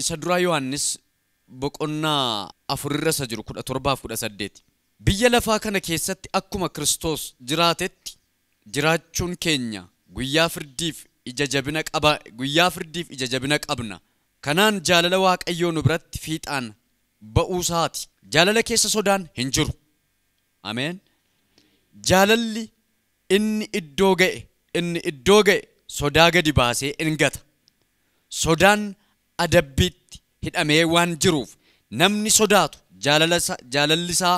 sadura Yohannis boqonnaa afurirra isa jiru 17:18 biyya lafaa kana keessatti akkuma Kiristoos jiraatetti jiraachuun keenya guyyaa firdiif ija jabina qabna kanaan jaalala Waaqayyoo nu biratti fiixaan ba'uusaati jaalala keessa sodaan hin jiru ameen jaalalli inni iddoo ga'e sodaa gadi baasee ingata sodaan adabbiitti hidhamee waan jiruuf namni sodaatu jaalalli isaa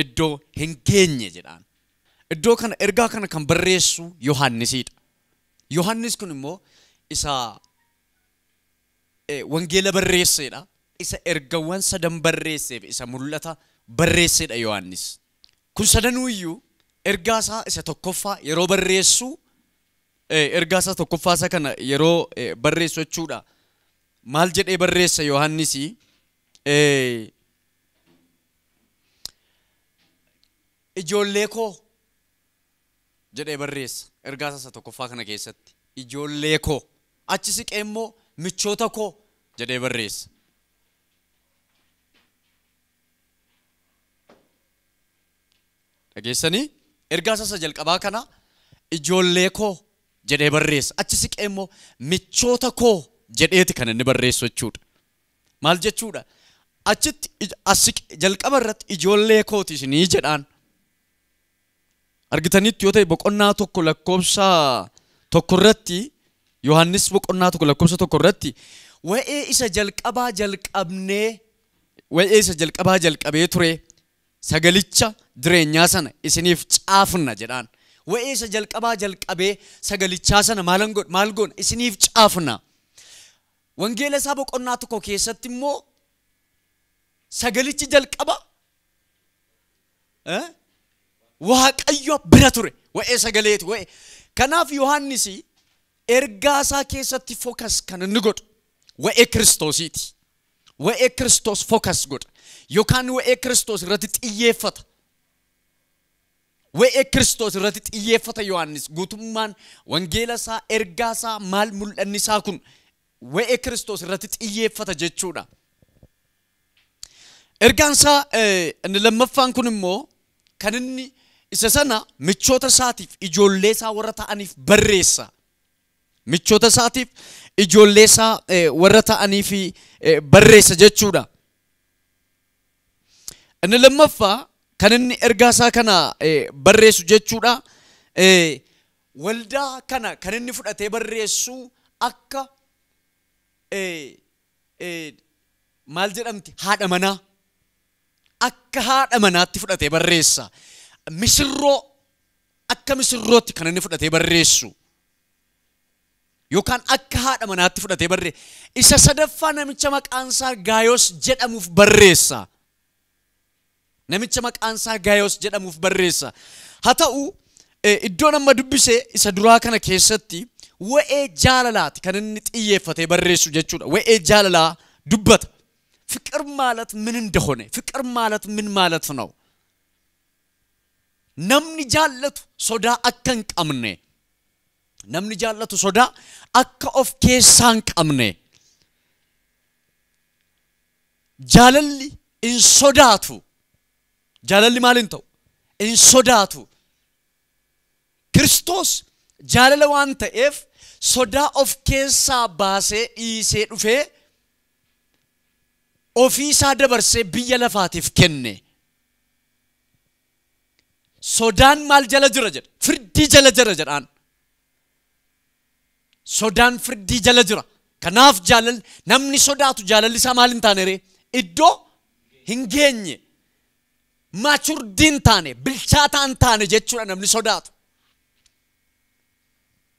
iddoo hin geenye jedhaan iddoo kana ergaa kana kan barreessu Yohannisiidha Yohannis kun immoo isa wangeela barreesseedha isa ergawwan sadan barreesseef isa mul'ata barreesseedha Yohannis kun sadanuu iyyuu ergaa isaa isa tokkoffaa yeroo barreessu ergaa isaa tokkoffaa isa kana yeroo barreessu jechuudha maal jedhee barreessa Yohannisi ijoollee koo jedhee barreessa ergaa isaa tokkoffaa kana keessatti ijoollee koo achi siqee immoo michoota koo jedhee barreessa dhageessanii ergaa isaa jalqabaa kana ijoollee koo jedhee barreessa achi siqee immoo michoota koo jedheeti kan inni barreessu jechuudha maal jechuudha achitti jalqaba irratti ijoollee kooti isinii jedhaan argitanitti yoo ta'e boqonnaa tokko lakkoofsa tokko irratti Yohannis boqonnaa tokko lakkoofsa tokko irratti wa'ee isa jalqabaa jalqabee ture sagalicha jireenyaa sana isiniif caafna jedhaan wa'ee isa jalqabee sagalichaa sana maal goona isiniif caafna wangeela isaa boqonnaa tokko keessatti immoo sagalichi jalqaba Waaqayyo bira ture wa'ee sagaleeti wa'ee kanaaf Yohannis ergaa isaa keessatti focus kan inni godhu wa'ee Kiristoosiiti wa'ee Kiristoos focus godha yookaan wa'ee Kiristoos irratti xiyyeeffata wa'ee Kiristoos irratti xiyyeeffata Yohannis guutummaan wangeela isaa ergaa isaa maal mul'anni isaa kun wa'ee Kiristoos irratti xiyyeeffata jechuudha ergaan isaa inni lammaffaan kun immoo kan inni isa sana michoota isaatiif ijoollee isaa warra ta'aniif barreessa michoota isaatiif ijoollee isaa warra ta'aniif barreessa jechuudha inni lammaffaa kan inni ergaa isaa kana barreessu jechuudha waldaa kana kan inni fudhatee barreessu akka maal jedhamti haadha manaa akka haadha manaatti fudhatee barreessa misirroo akka misirrootti kan inni fudhatee barreessu yookaan akka haadha manaatti fudhatee barreessa isa sadaffaa namicha maqaan isaa Gaayos jedhamuuf barreessa namicha maqaan isaa Gaayos jedhamuuf barreessa haa ta'u iddoo nama dubbisee isa duraa kana keessatti wa'ee jaalalaati kan inni xiyyeeffatee barreessu jechuudha wa'ee jaalalaa dubbata ፍቅር ማለት ምን እንደሆነ ፍቅር ማለት ምን ማለት ነው namni jaallatu sodaa akka hin qabne namni jaallatu sodaa akka of keessaa hin qabne jaalalli in sodaatu jaalalli maal hin ta'u in sodaatu Kiristoos jaalala waan ta'eef sodaa of keessaa baasee dhiisee dhufee ofii isaa dabarsee biyya lafaatiif kenne sodaan maal jala jira jedha firdii jala jira jedhaan sodaan firdii jala jira kanaaf jaalal namni sodaatu jaalalli isaa maal hin taane ree iddoo hin geenye maachurdiin taane bilchaataan taane jechuudha namni sodaatu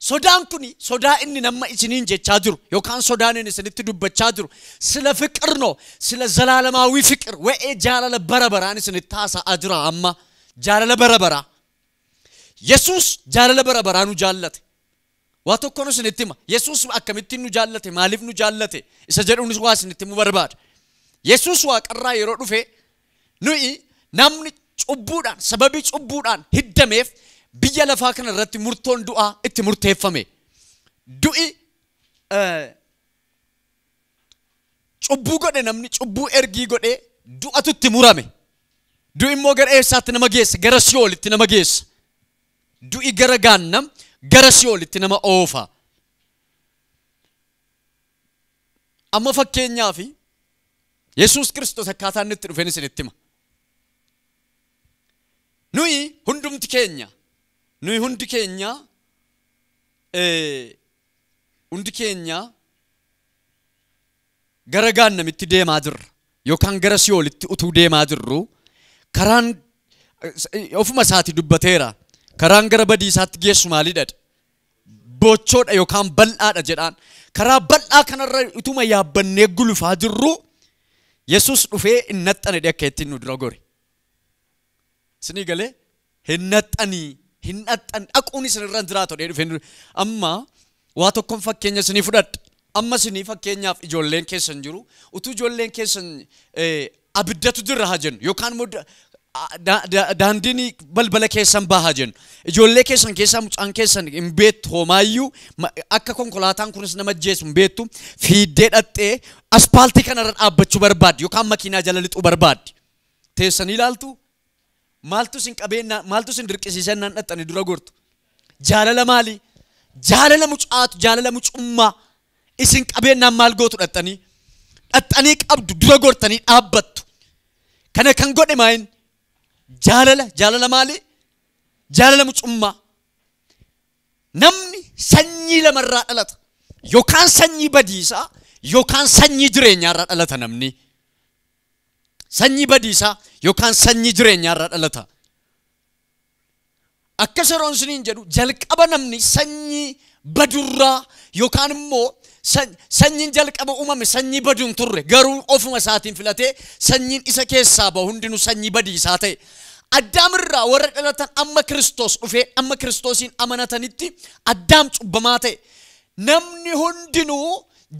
sodaan kuni sodaa inni nama isiniin jechaa jiru yookaan sodaan inni isinitti dubbachaa jiru sila fiqir no sila zalaalamaawii fiqir wa'ee jaalala bara baraan isinitti haasa'aa jira amma jaalala bara bara Yesuus jaalala bara baraa nu jaallate waa tokko nu isinitti hima Yesuus akkamittiin nu jaallate maaliif nu jaallate isa jedhuunis waa isinitti himu barbaada Yesuus waaqarraa yeroo dhufe nuyi namni cubbuudhaan sababii cubbuudhaan hiddameef biyya lafaa kana irratti murtoon du'aa itti murteeffame du'i cubbuu godhe namni cubbuu ergii godhe du'atutti murame. Du'i immoo gara eessaatti nama geessa? Gara Si'oolitti nama geessa. Du'i gara gaannam, gara Si'oolitti nama oofa. Amma fakkeenyaaf Yesuus Kiristoos akkaataa inni itti dhufeen isinitti hima. Nuyi hundi keenya gara gaannamitti deemaa jirra yookaan gara Si'oolitti utuu deemaa jirru karaan ofuma isaati dubbateera. Karaan gara badiisaatti geessu maalidha? Bochoodha yookaan bal'aadha jedhaan. Karaa bal'aa kanarra utuma yaabbannee gulufaa jirru Yesuus dhufee hin naxxane akka ittiin nu dura gore. Isinii galee hin naxxanii dhaquun isinirra jiraatu dhufee amma waa tokkoon fakkeenya isinii fudhadha. Amma isinii fakkeenyaaf ijoolleen keessan jiru utuu ijoolleen keessan abiddatu jirra haa jennu yookaan daandiin balbala keessan bahaa jennu ijoollee keessan keessaa mucaan keessan hin beektu homaayyuu akka konkolaataan kunis nama ajjeesu hin beektu fiiddee dhattee aspaaltii kanarra dhaabbachuu barbaaddi yookaan makiinaa jala lixuu barbaaddi. Teessanii ilaaltu maaltu isin qabeenya maaltu isin dirqisiisan naan dhaxxanii dura gortu? Jaalala maali? Jaalala mucaatu jaalala mucummaa isin qabeenyaan maal gootu dhaxxanii qabdu dura gortanii dhaabbattu. Kana kan godhe maayin? Jaalala maali? Jaalala mucummaa. Namni sanyii lamarraa dhalata yookaan sanyii badiisaa yookaan sanyii jireenyaarraa dhalata namni. Sanyii badiisaa yookaan sanyii jireenyaarraa dhalata. Akka seeroon isiniin jedhu jalqaba namni sanyii badurraa yookaan immoo sanyiin jalqaba uumame sanyii baduun turre garuu ofuma isaatiin filatee sanyiin isa keessaa bahu hundinuu sanyii badiisaa ta'e. Addaamirraa warra dhalatan amma Kiristoos dhufee amma Kiristoosiin amanatanitti Addaam cubbamaa ta'e. Namni hundinuu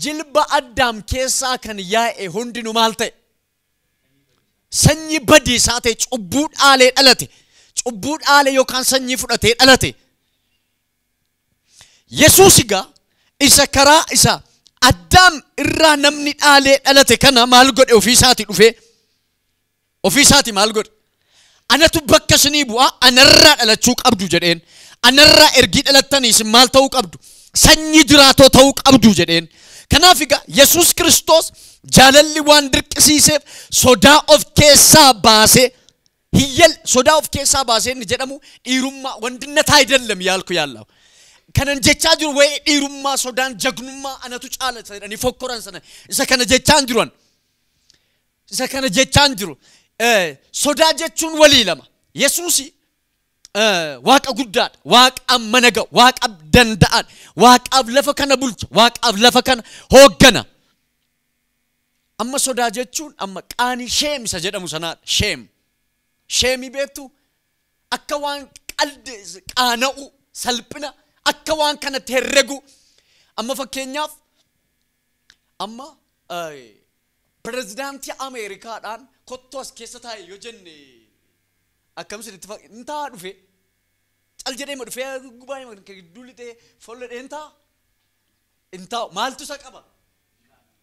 jilba Addaam keessaa kan yaa'e hundinuu maal ta'e? Sanyii badiisaa ta'e cubbuu dhaalee dhalate. Cubbuu dhaalee yookaan sanyii fudhatee dhalate. Yesuus egaa isa karaa isa Addaam irraa namni dhaalee dhalate kana maal godhe? Ofiisaati dhufee ofiisaati maal godhe? Anatu bakka isinii bu'aa anarraa dhalachuu qabdu jedheen. Anarraa ergii dhalattaniis maal ta'uu qabdu? Sanyii jiraatoo ta'uu qabdu jedheen. Kanaaf egaa Yesuus Kiristoos jaalalli waan dirqisiiseef sodaa of keessaa baasee hiyyal sodaa of keessaa baasee inni jedhamu dhiirummaa wandinnataa አይደለም ያልኩ ያለው kanan jechaa jiru waa'ee dhiirummaa sodaan jagnummaa anatu caalata jedhanii fokkoran sana isa kana jechaan jiru sodaa jechuun walii lama. Yesuusi waaqa guddaadha, waaqa ammanaga, waaqa danda'an, waaqaaf lafa kana bulcha, waaqaaf lafa kana hooggana. Amma sodaa jechuun amma qaanii sheem isa jedhamu sanaadha. Sheemii beektu akka waan qalde qaana'u salphina akka waan kanatti herregu. Amma fakkeenyaaf amma pirezidaantii Ameerikaadhaan kottoo as keessa taa'e yoo jenne akkamitti intaa dhufe cal jedhee ma dhufe gubaa dullitee folledhee intaa maaltu isa qaba?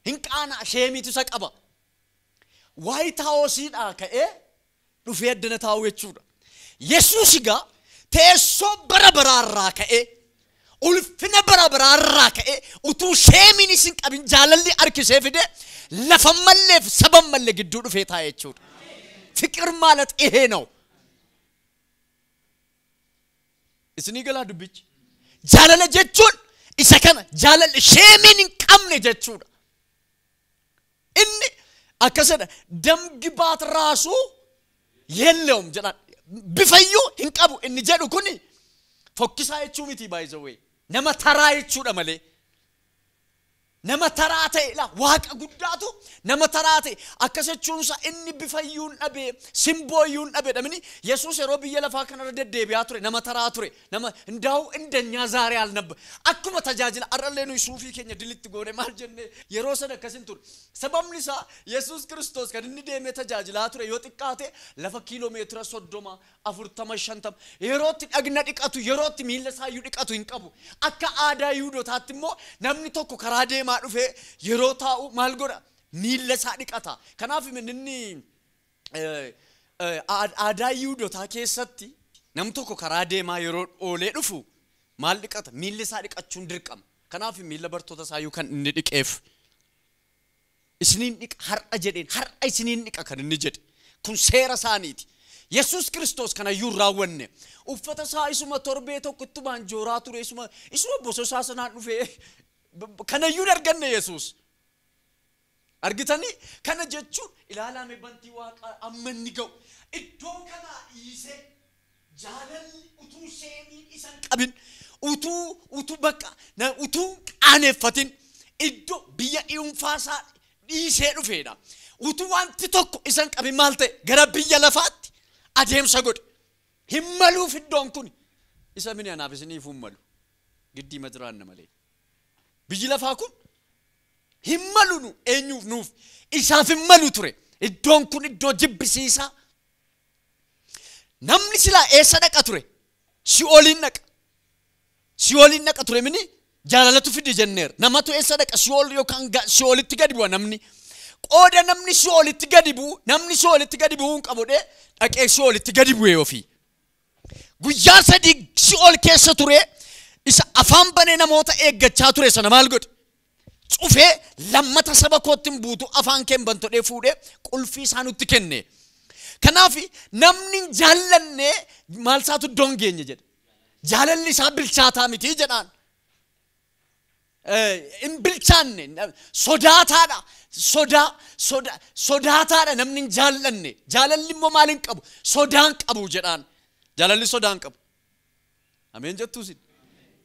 Hin qaana sheemiitu isa qaba. Waayit Haawusiidhaa ka'ee dhufee addana taa'u jechuudha. Yesuus egaa teessoo bara baraarraa ka'ee ulfina bara baraarraa ka'ee utuu sheemiin isin qabin jaalalli harkisee fide lafa malleef saba mallee gidduu dhufee taa'e jechuudha. Fiqir ማለት ይሄ ነው. Isinii galaa dubbichi. Jaalala jechuun isa kana jaalalli sheemiin hin qabne jechuudha. Inni akkasadha damgibaat raasuu yellewum jedhan bifayyuu hin qabu inni jedhu kuni fokkisaa jechuu miti by the way. Nama taraa jechuudha malee. Nama taraa ta'e la waaqa guddaatu nama taraa ta'e akkasachuunsa inni bifayyuun dhabe simbooyyuun dhabe dhamini Yesuus yeroo biyya lafaa kanarra deddeebi'aa ture nama taraa ture nama እንዳው እንደኛ ዛሬ አልነበር akkuma tajaajila arallee nu suufii keenya dilitti goone maal jenne yeroo sana akkasin ture sababni isaa Yesuus Kiristoos kan inni deemee tajaajilaa ture yoo xiqqaate lafa kiiloomeetira 30 40 50 yerootti dhagna dhiqatu yerootti miilla isaayyuu dhiqatu hin qabu akka aadaa Yihuudootaatti immoo namni tokko karaa deemaa dhufe yeroo taa'u maal godha miilla isaa dhiqata. Kanaaf inni aadaa Yihuudootaa keessatti nam tokko karaa deemaa yeroo oolee dhufu maal dhiqata? Miilla isaa dhiqachuun dirqama. Kanaaf miilla bartoota isaa kan inni dhiqeef. Isiniin dhiqa har'a jedheen har'a isiniin dhiqa kan inni jedhe. Kun seera isaaniiti. Yesuus Kiristoos kanayyuu raawwanne. Uffata isaa isuma torbee tokkotti baanjooraa ture isuma bososaa sanaan dhufee kanayyuu arganne Yesuus. Argitanii kana jechuun ilaalame bantii Waaqaa amma inni ga'u iddoo kana dhiisee jaalalli utuu seenii isan qabin utuu bakka utuu qaaneeffatin iddoo biyya dhuunfaasaa dhiisee dhufeedha. Utuu wanti tokko isan qabin maal ta'e gara biyya lafaatti adeemsa godhe. Hin maluuf iddoon kun isa mini anaaf isiniif hin malu giddii majiraan malee. Biyyi lafaa kun hin malu nu eenyuuf nuuf isaaf hin malu ture. Iddoon kun iddoo jibbisiisaa. Namni silaa eessa dhaqa ture? Si'ooliin dhaqa. Si'ooliin dhaqa ture mini jaalalatu fidi jenneer. Namatu eessa dhaqa? Si'ool yookaan si'oolitti gadi bu'a namni. Qooda namni si'oolitti gadi bu'u hin qabu dhaqee si'oolitti gadi bu'ee ofii. Guyyaa sadii si'ool keessa ture isa afaan banee namoota eeggachaa ture sana maal godhe? Cufee lammata saba kootiin buutu afaan keen bantodhee fuudhee qulfii isaa nutti kenne. Kanaaf namni jaallanne maal isaatu iddoon geenye jedhe. Jaalalli isaa bilchaataa miti jedhaan. In bilchaanne sodaataadha. Sodaataadha namni jaallanne. Jaalalli immoo maal hin qabu? Sodaan qabu jedhaan. Jaalalli sodaan qabu. Ameen jettuusin.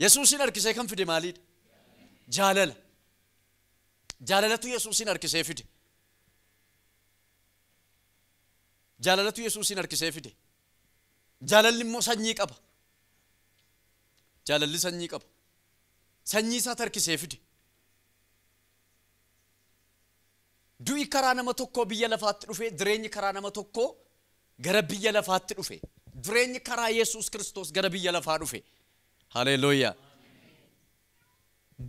Yesuusin harkisee kan fide maaliidha? Jaalala. Jaalalatu Yesuusin harkisee fide. Jaalalatu Yesuusin harkisee fide. Jaalalli immoo sanyii qaba. Jaalalli sanyii qaba. Sanyii isaa harkisee fide. Du'i karaa nama tokkoo biyya lafaatti dhufe, jireenyi karaa nama tokkoo gara biyya lafaatti dhufe. Jireenyi karaa Yesuus Kiristoos gara biyya lafaa dhufe. Haleluuyaa.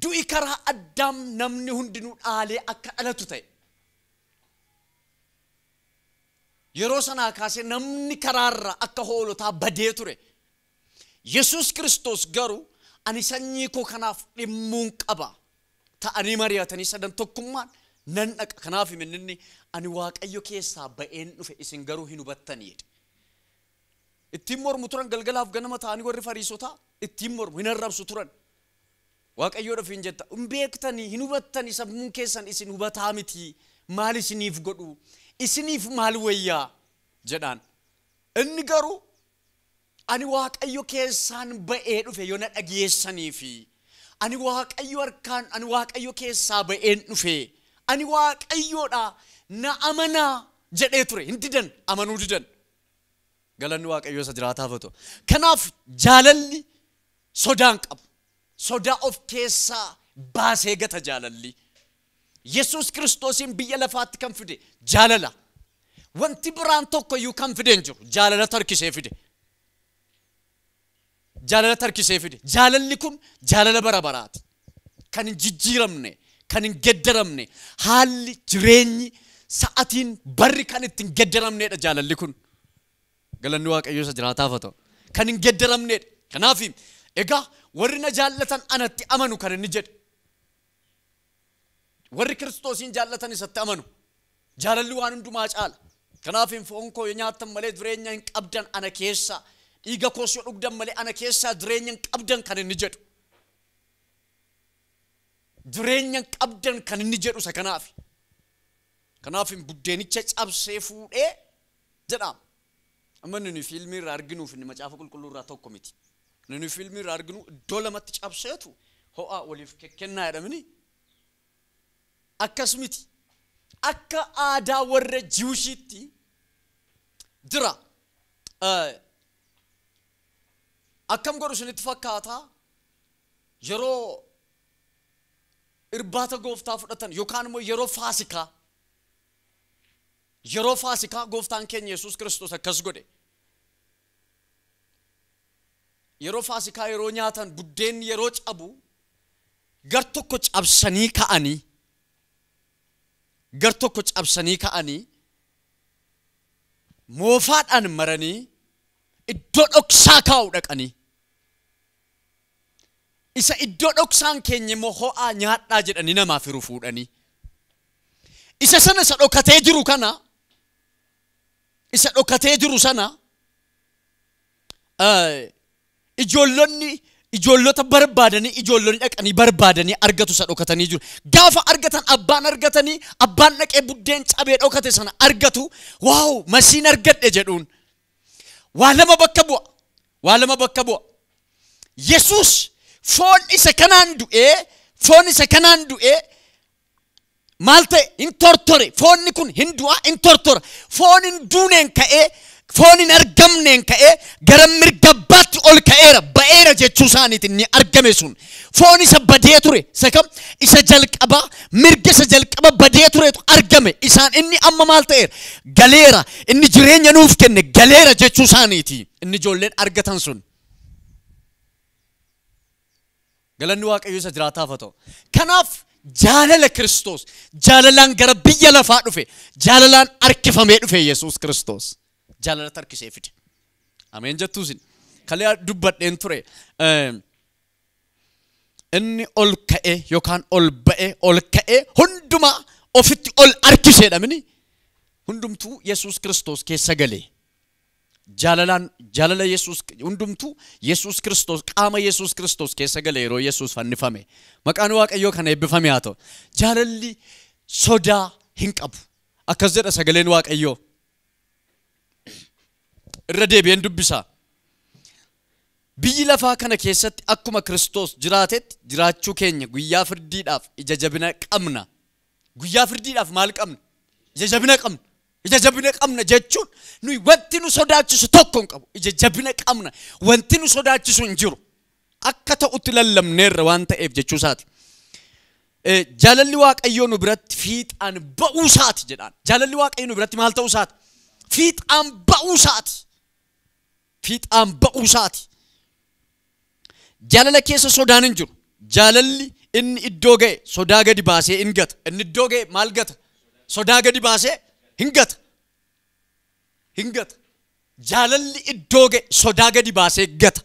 Du'i karaa Addaam namni hundinuu dhaalee akka dhalatu ta'e. Yeroo sanaa kaasee namni karaarra akka hoolotaa badee ture. Yesuus Kiristoos garuu ani sanyii koo kanaaf dhimmuun qaba ta'anii mari'atanii sadan tokkummaan nan dhaqa. Kanaaf inni ani Waaqayyo keessaa ba'een dhufe isin garuu hin hubattanii. Ittiin mormu turan galgalaaf ganama ta'anii warri Fariisotaa ittiin mormu hin arrabsu turan. Waaqayyo dhafiin jetta hin beektanii hin hubattanii sabmuun keessan isin hubataa miti maal isiniif godhu isiniif maal wayyaa jedhaan. Inni garuu ani Waaqayyo keessaan ba'ee dhufe yoo na dhageessanii fi ani Waaqayyo harkaan ani Waaqayyo keessaa ba'een dhufe ani Waaqayyoodha na amanaa jedhee ture. Hin didan amanuu didan. Galanni Waaqayyo isa jiraataaf ta'u. Kanaaf jaalalli sodaan qabu. Sodaa of keessaa baasee gata jaalalli. Yesuus Kiristoosin biyya lafaatti kan fide jaalala. Wanti biraan tokko iyyuu kan fide hin jiru. Jaalala harkisee fide. Jaalala harkisee fide. Jaalalli kun jaalala bara baraati. Kan hin jijjiiramne, kan hin geddaramne, haalli jireenyi sa'atiin barri kan ittiin geddaramneedha jaalalli kun. Galanni Waaqayyo isa jiraataaf ta'u. Kan hin geddaramneedha. Kanaaf egaa warri na jaallatan anatti amanu kan inni jedhe. Warri Kiristoosin jaallatan isatti amanu. Jaalalli waan hundumaa caala. Kanaaf foon koo yoo nyaattan malee jireenya hin qabdan ana keessa. Dhiiga koos yoo dhugdan malee ana keessa jireenya hin qabdan kan inni jedhu. Jireenya hin qabdan kan inni jedhu isa kanaaf. Kanaaf buddeenicha cabsee fuudhee jedhama. Amma nuni fiilmii irraa arginuuf inni macaafa qulqulluu irraa tokko miti. Nuni fiilmii irraa arginu iddoo lamatti cabseetu ho'a waliif kennaa jedhamini. Akkas miti. Akka aadaa warra Jiwishiitti jira. Akkam godhu isinitti fakkaata yeroo irbaata gooftaa fudhatan yookaan immoo yeroo faasikaa gooftaan keenya Yesuus Kiristoos akkas godhe. Yeroo faasikaa yeroo nyaatan buddeenni yeroo cabu gar tokko cabsanii ka'anii gar tokko cabsanii ka'anii moofaadhaan maranii iddoo dhoksaa kaa'u dhaqanii isa iddoo dhoksaan keenya immoo ho'aa nyaadhaa jedhanii namaaf hiru fuudhanii isa sana isa dhokatee jiru kana isa dhokatee jiru sana ijoollota barbaadanii ijoollonni dhaqanii barbaadanii argatu isa dhokatanii jiru gaafa argatan abbaan dhaqee buddeen cabee dhokate sana argatu waaw masiin argadhe jedhuun waa lama bakka bu'a Yesuus foon isa kanaan du'ee maal ta'e hin tortore foonni kun hin du'a hin tortora foon hin duuneen ka'ee foon hin argamneen ka'ee gara mirgabbaatti ol ka'eera ba'eera jechuu isaaniitiin ni argame sun foon isa badee ture isa jalqaba mirga isa jalqaba badee turetu argame isaan inni amma maal ta'eera galeera inni jireenya nuuf kenne galeera jechuu isaaniiti inni ijoolleen argatan sun galanni waaqayyo isa jiraataa haa ta'u kanaaf jaalala Kiristoos jaalalaan gara biyya lafaa dhufe jaalalaan harkifamee dhufe Yesuus Kiristoos jaalala harkisee fide ameen jettuusin kalee dubbadheen ture inni ol ka'e yookaan ol ka'e hundumaa ofitti ol harkiseedha mini hundumtuu Yesuus Kiristoos keessa galee jaalala Yesuus hundumtuu Yesuus Kiristoos qaama Yesuus Kiristoos keessa galee yeroo Yesuus fannifame maqaan waaqayyoo kana eebbifame haa ta'u jaalalli sodaa hin qabu akkas jedha sagaleen waaqayyoo irra deebi'een dubbisa biyyi lafaa kana keessatti akkuma Kiristoos jiraatetti jiraachuu keenya guyyaa firdiidhaaf ija jabina qabna guyyaa firdiidhaaf maal qabna ija jabina qabna jechuun nuyi wanti nu sodaachisu tokko hin qabu ija jabina qabna wanti nu sodaachisu hin jiru akka ta'utti lallabneerra waan ta'eef jechuu isaati jaalalli waaqayyoo nu biratti fiixaan ba'uu isaati jedhaan jaalalli waaqayyoo nu biratti maal ta'uu isaati fiixaan ba'uu isaati jaalala keessa sodaan hin jiru jaalalli inni iddoo ga'e sodaa gadi baasee hin gata inni iddoo ga'e maal gata sodaa gadi baasee hin gata jaalalli iddoo ga'e sodaa gadi baasee gata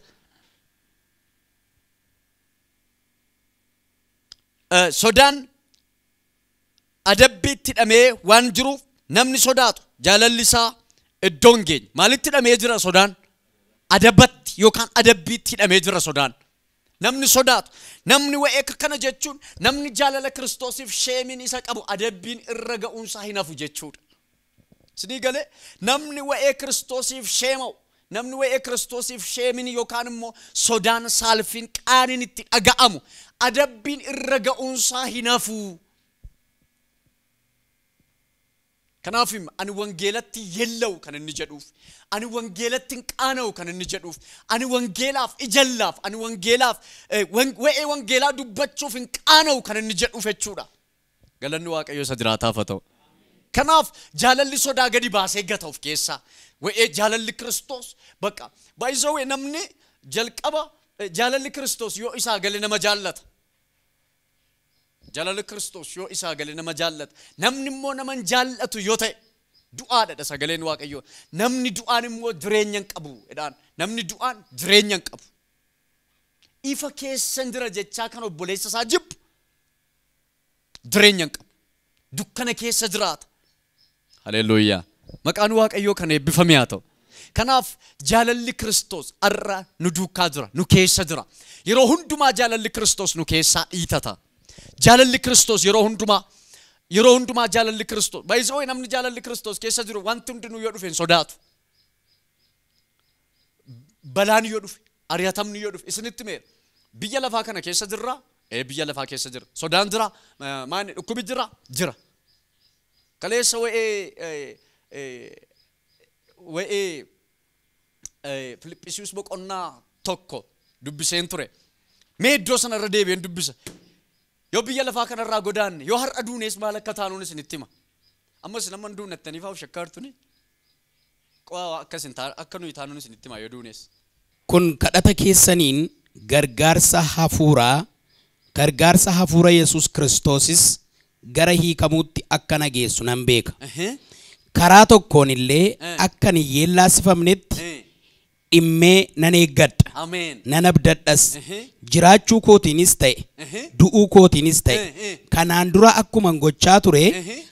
sodaan adabbiitti hidhamee waan jiruuf namni sodaatu jaalalli isaa iddoo hin geenye maalitti hidhamee jira sodaan adabatti yookaan adabbiitti hidhamee jira sodaan namni sodaatu namni wa'ee kana jechuun namni jaalala Kiristoosiif sheemiin isa qabu adabbiin irra ga'uunsaa hin hafu jechuudha sinii galee namni wa'ee Kiristoosiif sheema'u namni wa'ee Kiristoosiif sheemiin yookaan immoo sodaan saalfiin qaaniin itti dhaga'amu adabbiin irra ga'uunsaa hin hafu kanaaf ani wangeelatti yellaa'u kan inni jedhuuf ani wangeelatti hin qaana'u kan inni jedhuuf ani wangeelaaf ijallaaf ani wangeelaaf wa'ee wangeelaa dubbachuuf hin qaana'u kan inni jedhuuf jechuudha galanni waaqayyo isa jiraataaf haa ta'u kanaaf jaalalli sodaa gadi baasee gata of keessaa wa'ee jaalalli Kiristoos bakka baay'isoo namni jalqaba jaalalli Kiristoos yoo isaa galee nama jaallata jaalala Kiristoos yoo isaa galee nama jaallata namni immoo nama jaallatu yoo ta'e du'aadha sagaleen waaqayyoo namni du'aan immoo jireenya hin qabu jedhaan namni du'aan jireenya hin qabu ifa keessan jira jechaa kan obboleessa isaa jibbu jireenya hin qabu dukkana keessa jiraata haleluuyaa maqaan waaqayyoo kan eebbifame haa ta'u kanaaf jaalalli Kiristoos arra nu duukaa jira nu keessa jira yeroo hundumaa jaalalli Kiristoos nu keessaa dhiitata jaalalli Kiristoos yeroo hundumaa jaalalli Kiristoos baay'isoo namni jaalalli Kiristoos keessa jiru wanti hundinuu yoo dhufe sodaatu balaan yoo dhufe ari'atamni yoo dhufe isinitti meera biyya lafaa kana keessa jirra biyya lafaa keessa jira sodaan jira maani dhukkubi jira kaleessa wa'ee Filiphisius boqonnaa tokko dubbiseen ture mee iddoo sana irra deebi'een dubbisa yoo biyya lafaa kana irraa godaanne yoo har'a duunees maal akka taanuun isinitti hima ammas nama duunettaniif haa shakkaartuni akka nuyi taanuun isinitti hima yoo duunees kun kadhata keessaniin gargaarsa hafuura Yesuus Kiristoosis gara hiikamuutti akka na geessu nan beeka. Karaa tokkoon illee akka hin yeellaasifamnetti dhimmee nan eeggadha. Amen. Nan abdadhas. Jiraachuu kootiinis ta'e du'uu kootiinis ta'e kanaan dura akkuma gochaa ture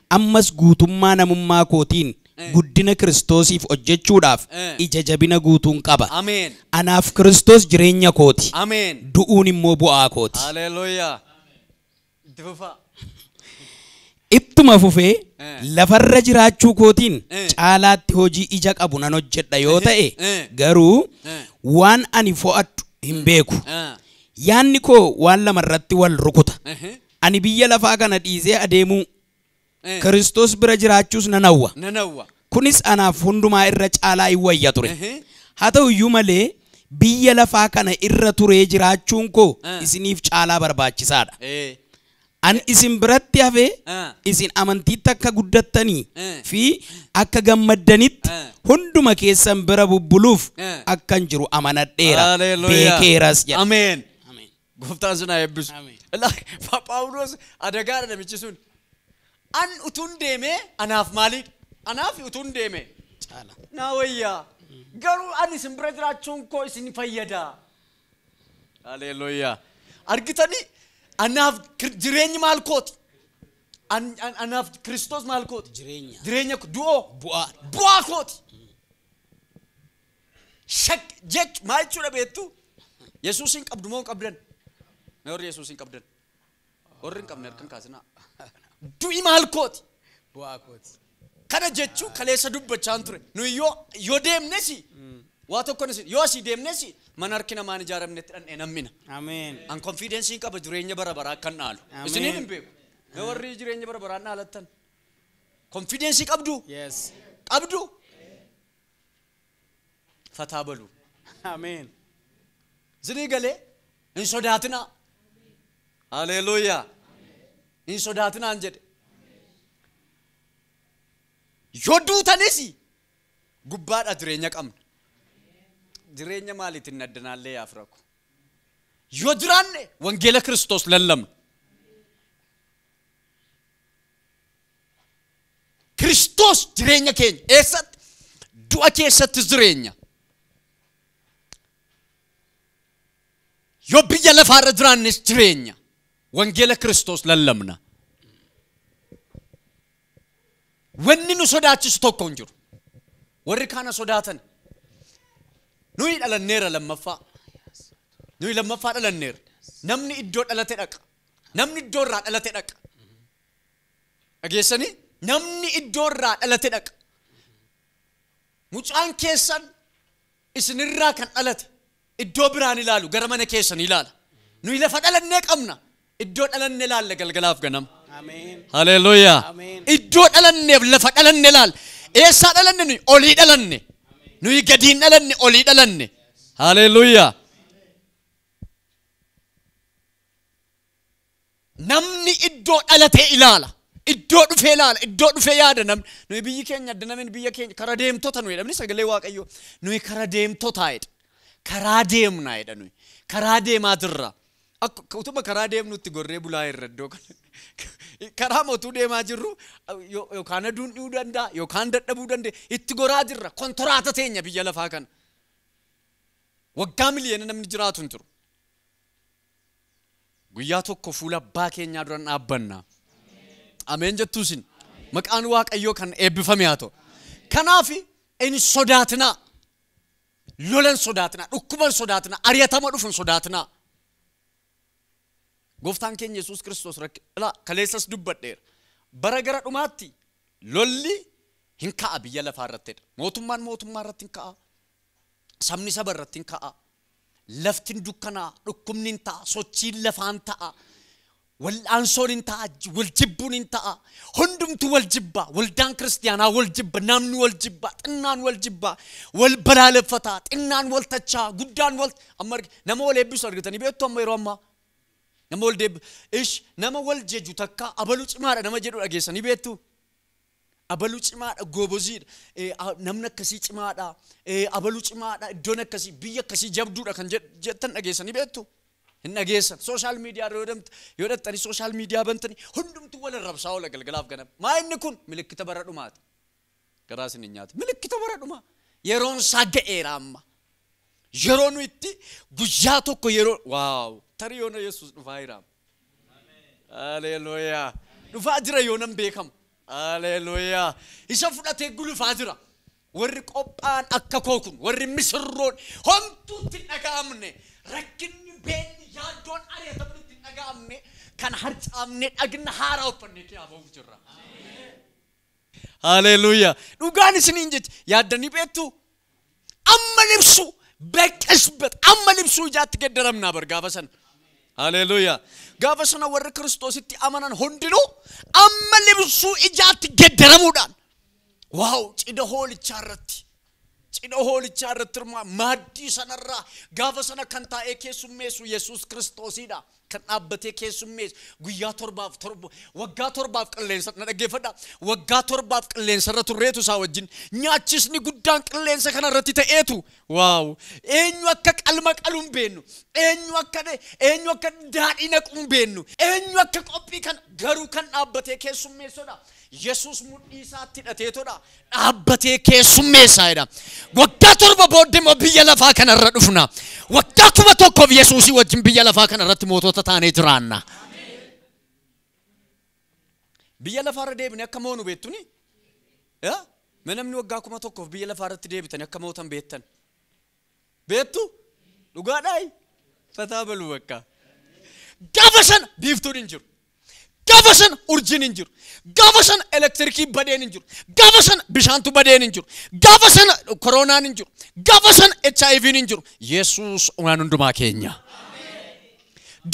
ammas guutummaa namummaa kootiin guddina Kiristoosiif hojjechuudhaaf ija jabina guutuun qaba. Amen. Anaaf Kiristoos jireenya kooti. Amen. Du'uun immoo bu'aa kooti. Hallelujah. Ittuma fufee lafarra jiraachuu kootiin caalaatti hojii ija qabu nan hojjedha yoo ta'e garuu waan ani fo'adhu hin beeku. Yaanni koo waan lamarratti wal rukuta. Ani biyya lafaa kana dhiisee adeemuu Kiristoos bira jiraachuus nan hawwa. Kunis anaaf hundumaa irra caalaa hin wayya ture. Haa ta'u iyyuu malee biyya lafaa kana irra turee jiraachuun koo isiniif caalaa barbaachisaadha. An isin biratti hafe isin amantiitti akka guddattanii fi akka gammaddanitti hunduma keessan bira bubbuluuf akkan jiru amanadheera beekeeras jedha. Amen. Gooftaan sun haa eebbisu. Phaawulos adagaadha namichi sun. An utuun deemee anaaf maaliidha? Anaaf utuun deemee naa wayyaa garuu an isin bira jiraachuun koo isin fayyada. Haleluuyaa. Argitanii anaaf jireenyi maal kooti? Anaaf Kiristoos maal kooti? Jireenya du'oo bu'aa kooti. Jech maal jechuudha beektu? Yesuusin qabdu moo hin qabdan? Warri Yesuusin qabdan. Warri hin qabne harkan kaasinaa. Du'i maal kooti? Bu'aa kooti. Kana jechuu kaleessa dubbachaan ture. Nu yoo deemnesi waa tokkonis yoo asii deemnesi mana harki namaan ijaaramnetti dhandhee nammina. Amen. An konfidensiin qaba jireenya bara baraa akkan dhaalu. Isiniin hin beeku. Warri jireenya bara baraa dhaalattan. Konfidensii qabdu? Yes. Qabdu? Fataa balu. Amen. Zinii galee hin sodaatinaa. Haleluuyaa. Hin sodaatinaan jedhe. Yoo duutanis gubbaadha jireenya qabna. Jireenya maaliitiin addanaallee yaaf rakku. Yoo jiraanne wangeela Kiristoos lallabna. Kiristoos jireenya keenya eessatti? Du'a keessatti jireenya. Yoo biyya lafaarra jiraannes jireenya. Wangeela Kiristoos lallabna. Wanni nu sodaachisu tokko hin jiru. Warri kaana sodaatan. Nuyi dhalanneera lammaffaa. Nuyi lammaffaa dhalanneera. Namni iddoo dhalate dhaqa. Namni iddoo irraa dhalate dhaqa. Dhageessanii? Namni iddoo irraa dhalate dhaqa. Mucaan keessan isinirraa kan dhalate iddoo biraan ilaalu gara mana keessan ilaala. Nuyi lafa dhalannee qabna. Iddoo dhalannee ilaalla galgalaaf ganama. Amen. Haleluuyaa. Iddoo dhalanneef lafa dhalanne ilaalla. Eessaa dhalanne nuyi olii dhalanne. Nuyi gadiin dhalanne olii dhalanne. Haleluuyaa. Namni iddoo dhalatee ilaala. Iddoo dhufee ilaala. Iddoo dhufee yaada namni. Nuyi biyyi keenya adda namni biyya keenya karaa deemtota nuyi jedhamni sagalee Waaqayyoo. Nuyi karaa deemtotaa jedha. Karaa deemnaa jedha nuyi. Karaa deemaa jirra. Utuma karaa deemnutti gorree bulaa irra iddoo kana. Karaa mootuu deemaa jirru yookaan aduun dhi'uu danda'a yookaan dadhabuu danda'a itti goraa jirra kontoraata teenya biyya lafaa kana. Waggaa miliyoona namni jiraatu hin jiru. Guyyaa tokko fuula abbaa keenyaa dura dhaabbanna. Ameen jettuusin maqaan Waaqayyoo kan eebbifame haa ta'u. Kanaaf hin sodaatinaa. Lolan sodaatinaa. Dhukkuban sodaatinaa. Ari'atama dhufun sodaatinaa. Gooftaan keenya Yesuus Kiristoos kaleessas dubbadheera. Bara gara dhumaatti lolli hin ka'a biyya lafaa irrattidha. Mootummaan mootummaa irratti hin ka'a. Sabni saba irratti hin ka'a. Laftiin dukkanaa, dhukkubni hin ta'a, sochiin lafaan ta'a. Wal'aansoon hin ta'a, waljibbuun hin ta'a. Hundumtu wal jibba. Waldaan kiristiyaanaa wal jibba. Namni wal jibba. Xinnaan wal jibba. Wal balaaleffataa. Xinnaan wal tachaa. Guddaan wal amma nama wal eebbisu argitanii beektu amma yeroo ammaa. Nama wal deeb nama wal jeju takka abalu cimaadha nama jedhu dhageessanii beektu. Abalu cimaadha gooboziidha. Namni akkasii cimaadha. Abalu cimaadha iddoon akkasii biyya akkasii jabduudha kan jettan dhageessanii beektu. hin dhageessan social media yoo dhattani social media bantani hundumtu wal rabsaa wala galgalaaf ganam maa inni kun milikkita bara dhumaati garaa isin nyaati milikkita bara dhumaa yeroon isaa ga'eera amma yeroo nu itti guyyaa tokko yeroo waaw tarii yoona Yesuus dhufaa jira haleluuyaa dhufaa jira yoonam beekamu haleluuyaa isa fudhatee gulufaa jira warri qophaan akka kookun warri misirroon homtuutti dhagaamne rakkinni beenni yaaddoon ari'atamutti dhagaamne kan harcaamne dhagna haaraa uffanne kiyaabahu jirra haleluuyaa dhugaan isiniin jecha yaaddanii beektu amma libsu beekesbet amma libsu ijaatti geddaramnaa bar gaafa sana haleluuyaa gaafa sana warri Kiristoositti amanan hundinuu amma libsu ijaatti geddaramuudhaan waaw cidha hoolichaa irratti maaddii sanarraa gaafa sana kan taa'ee keessummeessu Yesuus Kiristoosiidha kan dhaabbatee keessummeessu guyyaa waggaa torbaaf qilleensa na dhaggeeffadha waggaa torbaaf qilleensa irra turreetu isaa wajjin nyaachisni guddaan qilleensa kana irratti ta'eetu waaw eenyu akka qalma qaluun beennu eenyu akka daadhii naquun beennu eenyu akka qophii kan garuu kan dhaabbatee keessummeessudha Yesuus mudhii isaatti hidhateetudha dhaabbatee keessummeessaadha waggaa torba booddee immoo biyya lafaa kana irra dhufna waggaa 1,000 Yesuusii wajjin biyya lafaa kana irratti mootota taanee jiraanna biyya lafaa irra deebine akka moonu beettuni namni waggaa 1,000 biyya lafaa irratti deebitanii akka mootan beettan beettu dhugaadhaay fataa baluu bakka gaafa sana biiftuun hin jiru gaafa sana urjiin hin jiru gaafa sana elektirikii badeen hin jiru gaafa sana bishaantu badeen hin jiru gaafa sana koronaan hin jiru gaafa sana HIV hin jiru Yesuus waan hundumaa keenya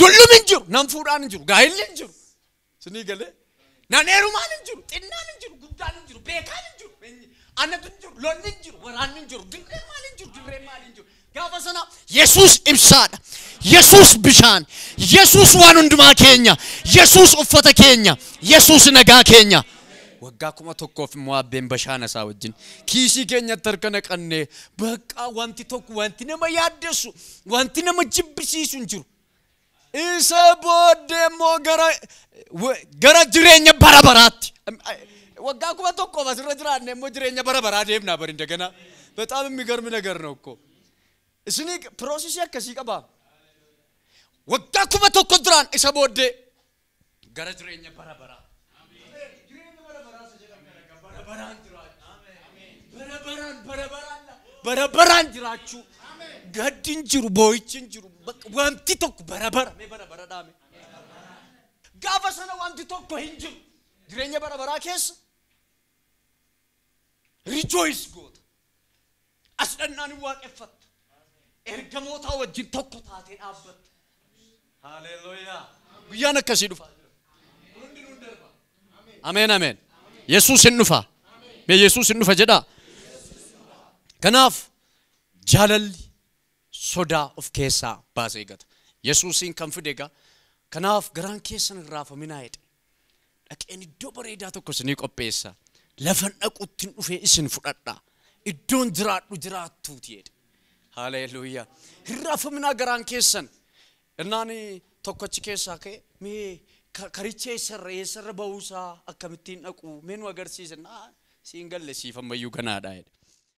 dullum hin jiru nan fuudhaan hin jiru gaa'illi hin jiru sinii galee nan heerumaan hin jiru xinnaan hin jiru guddaan hin jiru beekaan hin jiru anatu hin jiru lolli hin jiru waraanni hin jiru dirree maal hin jiru dirree maal hin jiru gaafa sana Yesuus ibsaadha Yesuus bishaan Yesuus waan hundumaa keenya Yesuus uffata keenya Yesuus nagaa keenya waggaa 1,000 immoo abbeen bashaana isaa wajjin kiisii keenyatti harka naqannee bakka wanti nama yaaddessu wanti nama jibbisiisu hin jiru isa booddee immoo gara jireenya bara baraatti waggaa 1,000 asirra jiraanne immoo jireenya bara baraa deemnaa bari እንደገና በጣም የሚገርም ነገር ነው እኮ isini process akkasii qaba waggaa 1,000 duraan isa booddee gara jireenya bara baraa jireenya bara baraa bara baraan jiraachuu bara baraan jiraachuu gaddin jiru boo'ichin jiru wanti tokko bara bara dhaame gaafa sana wanti tokko hin jiru jireenya bara baraa keessa rejoice goota as dhannaan waaqeffata ergamoota wajjin tokko taatee dhaabbatte haleluuyaa guyyaan akkasii dhufa hundi nu darba ameen Yesuus hin dhufa mee Yesuus hin dhufa jedha kanaaf jaalalli sodaa of keessaa baasee gata Yesuusin kan fide egaa kanaaf garaan keessan irraafaminaa jedhe dhaqeen iddoo bareedaa tokko isinii qopheessa lafan dhaquutti dhufee isin fudhadhaa iddoon jiraattuuti jedhe haleluuyaa irraafaminaa garaan keessan እናኒ tokkochi keessaa ka'e mee karicha eessarra ba'uusaa akkamittiin dhaqu menu agarsiisan siin galle siifammayyuu ganaadha jedhe